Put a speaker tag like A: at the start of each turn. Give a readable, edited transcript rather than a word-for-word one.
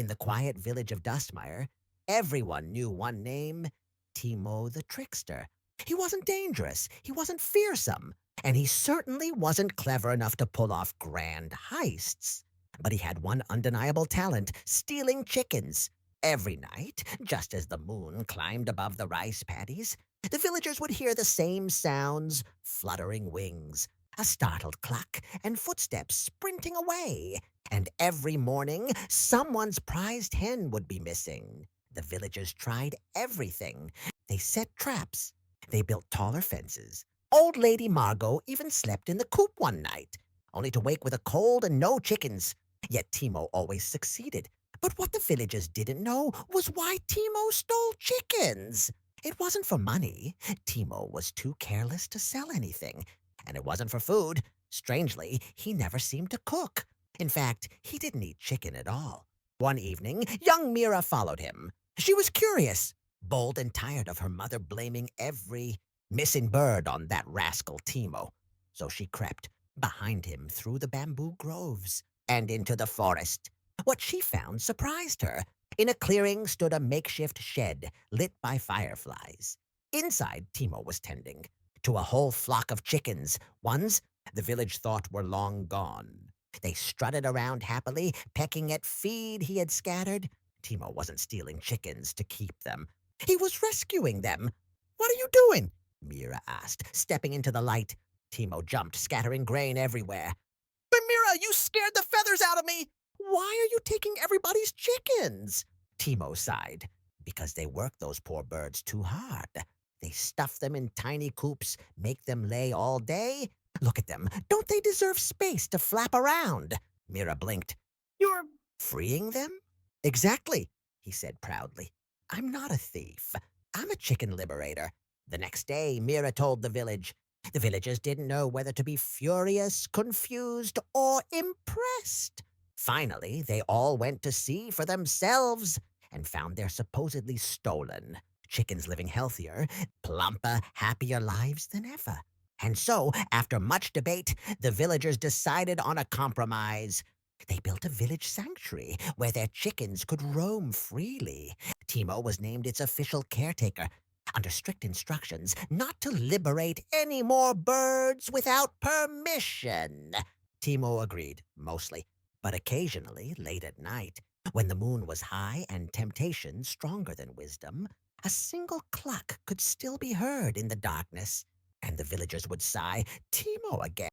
A: In the quiet village of Dustmire, everyone knew one name: Timo the Trickster. He wasn't dangerous, he wasn't fearsome, and he certainly wasn't clever enough to pull off grand heists. But he had one undeniable talent: stealing chickens. Every night, just as the moon climbed above the rice paddies, the villagers would hear the same sounds: fluttering wings, a startled cluck, and footsteps sprinting away. And every morning, someone's prized hen would be missing. The villagers tried everything. They set traps. They built taller fences. Old Lady Margot even slept in the coop one night, only to wake with a cold and no chickens. Yet Timo always succeeded. But what the villagers didn't know was why Timo stole chickens. It wasn't for money. Timo was too careless to sell anything. And it wasn't for food. Strangely, he never seemed to cook. In fact, he didn't eat chicken at all. One evening, young Mira followed him. She was curious, bold and tired of her mother blaming every missing bird on that rascal Timo. So she crept behind him through the bamboo groves and into the forest. What she found surprised her. In a clearing stood a makeshift shed lit by fireflies. Inside, Timo was tending to a whole flock of chickens, ones the village thought were long gone. They strutted around happily, pecking at feed he had scattered. Timo wasn't stealing chickens to keep them. He was rescuing them. "What are you doing?" Mira asked, stepping into the light. Timo jumped, scattering grain everywhere. "But Mira, you scared the feathers out of me! Why are you taking everybody's chickens?" Timo sighed. "Because they work those poor birds too hard. They stuff them in tiny coops, make them lay all day. Look at them. Don't they deserve space to flap around?" Mira blinked. "You're freeing them?" "Exactly," he said proudly. "I'm not a thief. I'm a chicken liberator." The next day, Mira told the village. The villagers didn't know whether to be furious, confused, or impressed. Finally, they all went to see for themselves and found their supposedly stolen chickens living healthier, plumper, happier lives than ever. And so, after much debate, the villagers decided on a compromise. They built a village sanctuary where their chickens could roam freely. Timo was named its official caretaker, under strict instructions not to liberate any more birds without permission. Timo agreed, mostly, but occasionally, late at night, when the moon was high and temptation stronger than wisdom, a single cluck could still be heard in the darkness, and the villagers would sigh, "Timo again."